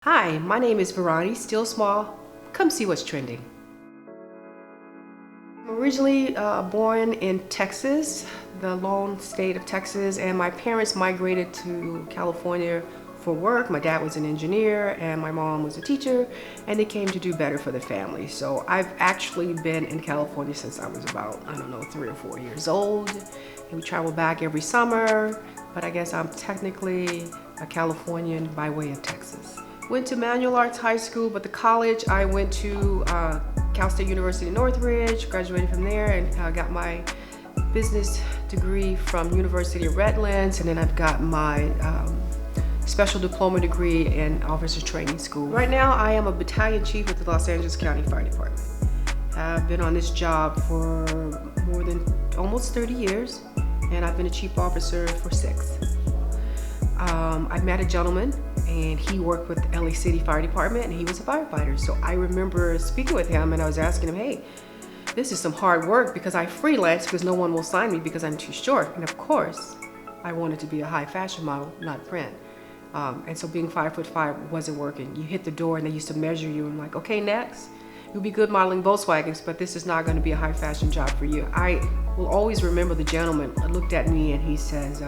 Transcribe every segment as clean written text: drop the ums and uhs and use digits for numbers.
Hi, my name is Verani, still small. Come see what's trending. I'm originally born in Texas, the lone state of Texas, and my parents migrated to California for work. My dad was an engineer and my mom was a teacher, and they came to do better for the family. So I've actually been in California since I was about, 3 or 4 years old. And we travel back every summer, but I guess I'm technically a Californian by way of Texas. Went to Manual Arts High School, but the college I went to Cal State University Northridge, graduated from there, and got my business degree from University of Redlands, and then I've got my special diploma degree in Officer Training School. Right now I am a battalion chief with the Los Angeles County Fire Department. I've been on this job for more than almost 30 years, and I've been a chief officer for 6. I met a gentleman, and he worked with the LA City Fire Department, and he was a firefighter. So I remember speaking with him, and I was asking him, hey, this is some hard work because I freelance because no one will sign me because I'm too short. And of course, I wanted to be a high fashion model, not print. And so being 5'5" wasn't working. You hit the door and they used to measure you, and I'm like, okay, next. You'll be good modeling Volkswagens, but this is not going to be a high fashion job for you. I will always remember the gentleman looked at me and he says,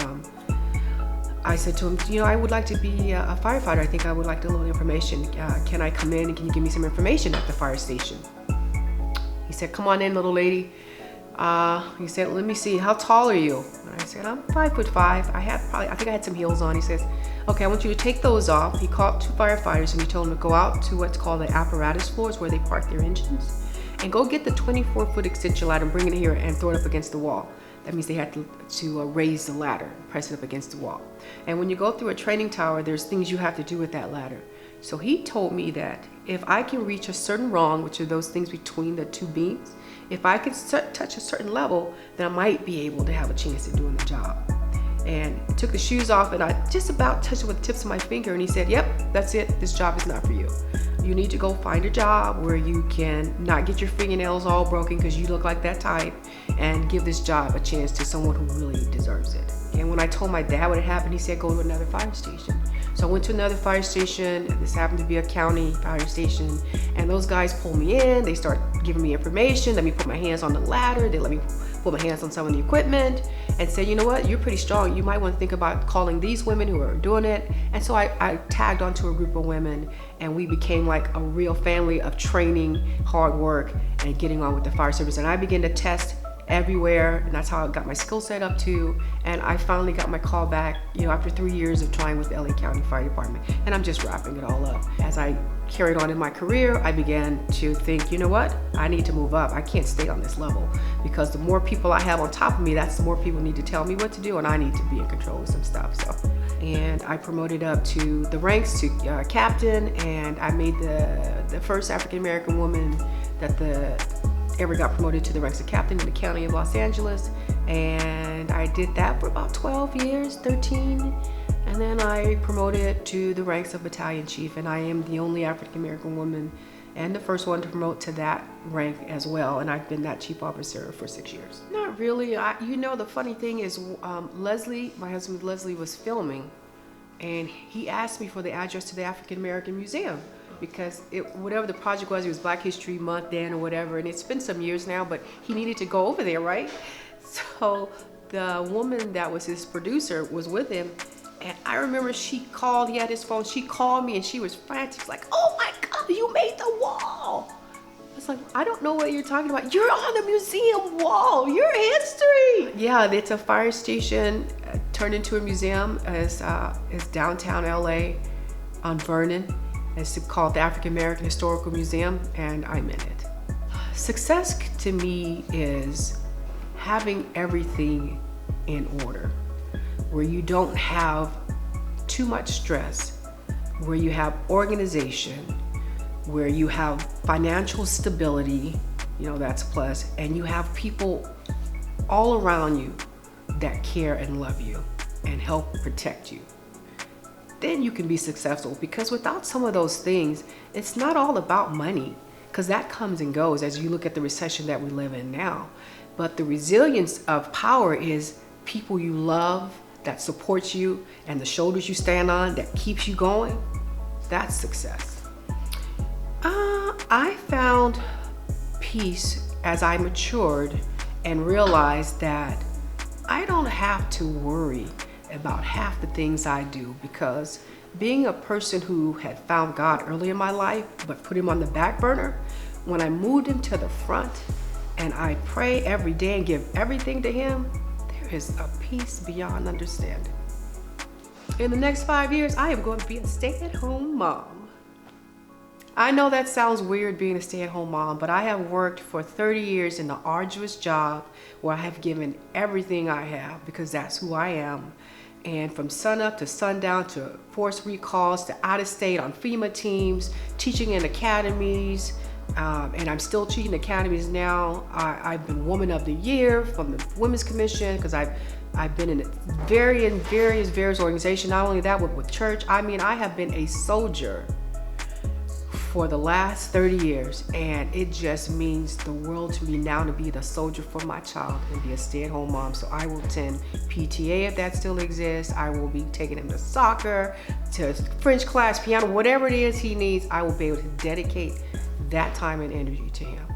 I said to him, I would like to be a firefighter. I think I would like a little information. Can I come in and can you give me some information at the fire station? He said, come on in, little lady. He said, let me see, how tall are you? And I said, I'm 5'5". I think I had some heels on. He says, okay, I want you to take those off. He called 2 firefighters and he told them to go out to what's called the apparatus floors where they park their engines, and go get the 24-foot extension ladder and bring it here and throw it up against the wall. That means they had to raise the ladder, press it up against the wall. And when you go through a training tower, there's things you have to do with that ladder. So he told me that if I can reach a certain rung, which are those things between the 2 beams, if I could touch a certain level, then I might be able to have a chance at doing the job. And I took the shoes off and I just about touched it with the tips of my finger, and he said, yep, that's it, this job is not for you. You need to go find a job where you can not get your fingernails all broken because you look like that type, and give this job a chance to someone who really deserves it. And when I told my dad what had happened, he said, go to another fire station. So I went to another fire station. This happened to be a county fire station, and those guys pulled me in. They start giving me information, let me put my hands on the ladder, they let me put my hands on some of the equipment, and said, you know what, you're pretty strong. You might want to think about calling these women who are doing it. And so I tagged onto a group of women, and we became like a real family of training, hard work, and getting on with the fire service. And I began to test everywhere, and that's how I got my skill set up too. And I finally got my call back, after 3 years of trying with the LA County Fire Department. And I'm just wrapping it all up. As I carried on in my career, I began to think, you know what? I need to move up. I can't stay on this level, because the more people I have on top of me, that's the more people need to tell me what to do, and I need to be in control of some stuff. And I promoted up to the ranks to captain, and I made the first African-American woman that ever got promoted to the ranks of captain in the county of Los Angeles. And I did that for about 12 years, 13. And then I promoted to the ranks of battalion chief, and I am the only African-American woman and the first one to promote to that rank as well. And I've been that chief officer for 6 years. Not really. The funny thing is, Leslie, my husband Leslie, was filming, and he asked me for the address to the African-American Museum, because whatever the project was, it was Black History Month then or whatever, and it's been some years now, but he needed to go over there, right? So the woman that was his producer was with him, and I remember she called, he had his phone, she called me and she was frantic, like, oh my God, you made the wall. I was like, I don't know what you're talking about. You're on the museum wall, your history. Yeah, it's a fire station turned into a museum. It's downtown LA on Vernon. It's called the African American Historical Museum, and I'm in it. Success to me is having everything in order, where you don't have too much stress, where you have organization, where you have financial stability, that's a plus, and you have people all around you that care and love you and help protect you. Then you can be successful, because without some of those things, it's not all about money, because that comes and goes as you look at the recession that we live in now. But the resilience of power is people you love, that supports you, and the shoulders you stand on that keeps you going. That's success. I found peace as I matured and realized that I don't have to worry about half the things I do, because being a person who had found God early in my life but put him on the back burner, when I moved him to the front and I pray every day and give everything to him, there is a peace beyond understanding. In the next 5 years, I am going to be a stay-at-home mom. I know that sounds weird, being a stay-at-home mom, but I have worked for 30 years in the arduous job where I have given everything I have, because that's who I am. And from sunup to sundown, to force recalls, to out of state on FEMA teams, teaching in academies, and I'm still teaching academies now. I've been Woman of the Year from the Women's Commission, because I've been in various organizations. Not only that, with church. I mean, I have been a soldier for the last 30 years, and it just means the world to me now to be the soldier for my child and be a stay-at-home mom. So I will attend PTA if that still exists. I will be taking him to soccer, to French class, piano, whatever it is he needs. I will be able to dedicate that time and energy to him.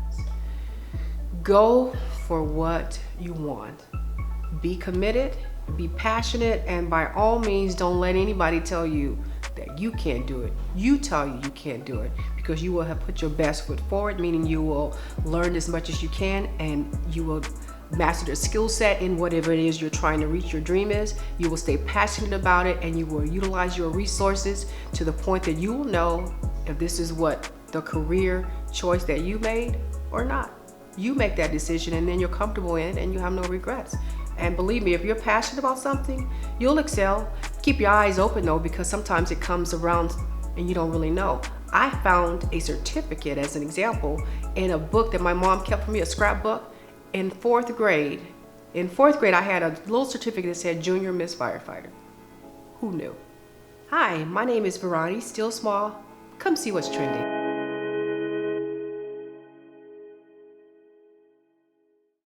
Go for what you want. Be committed, be passionate, and by all means, don't let anybody tell you that you can't do it. You tell you can't do it, because you will have put your best foot forward, meaning you will learn as much as you can, and you will master the skill set in whatever it is you're trying to reach your dream is. You will stay passionate about it, and you will utilize your resources to the point that you will know if this is what the career choice that you made or not. You make that decision, and then you're comfortable in it, and you have no regrets. And believe me, if you're passionate about something, you'll excel. Keep your eyes open though, because sometimes it comes around and you don't really know. I found a certificate, as an example, in a book that my mom kept for me, a scrapbook, in 4th grade. In 4th grade, I had a little certificate that said Junior Miss Firefighter. Who knew? Hi, my name is Verani, still small. Come see what's trending.